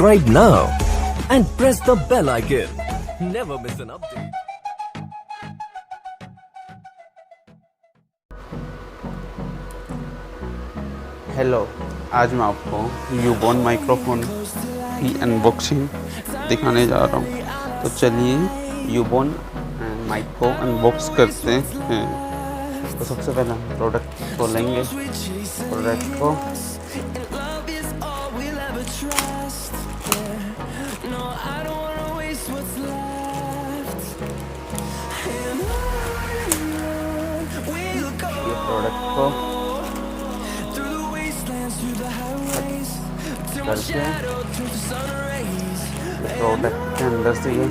Subscribe now and press the bell icon. Never miss an update. Hello, आज मैं आपको ubon microphone की unboxing दिखाने जा रहा हूँ। तो चलिए ubon माइक को अनबॉक्स करते हैं। तो सबसे पहले हम प्रोडक्ट को लेंगे। प्रोडक्ट को ये प्रोडक्ट को करके प्रोडक्ट के अंदर से ये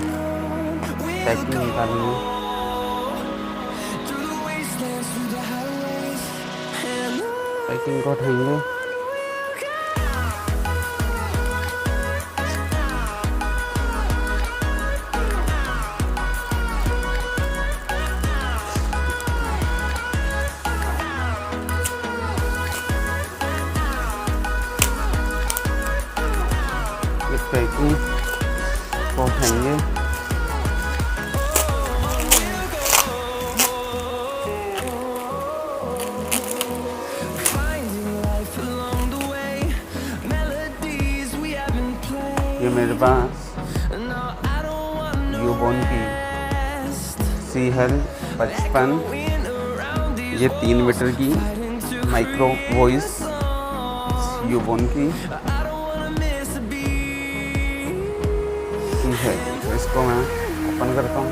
पैकिंग निकालेंगे। पैकिंग को उठाएंगे। ये पैकिंग को उठाएंगे। ये मेरे पास ubon की CL-55 ये 3 मीटर की माइक्रो वॉइस ubon की है। तो इसको मैं ओपन करता हूँ।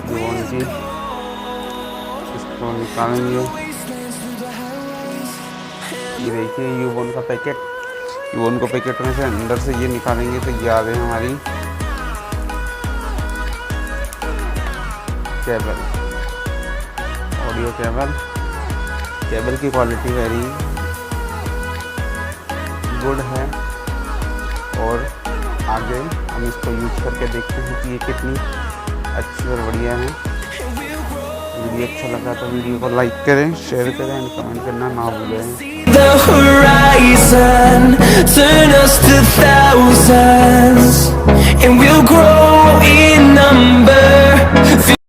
ubon की इसको निकालेंगे। ये देखिए ubon का पैकेट। ubon को पैकेट में से अंदर से ये निकालेंगे तो ये आ गई हमारी केबल, ऑडियो केबल। केबल की क्वालिटी वेरी गुड है और आगे हम इसको यूज करके देखते हैं कि ये कितनी अच्छी और बढ़िया है। वीडियो अच्छा लगा तो वीडियो को लाइक करें, शेयर करें एंड कमेंट करना ना भूलें।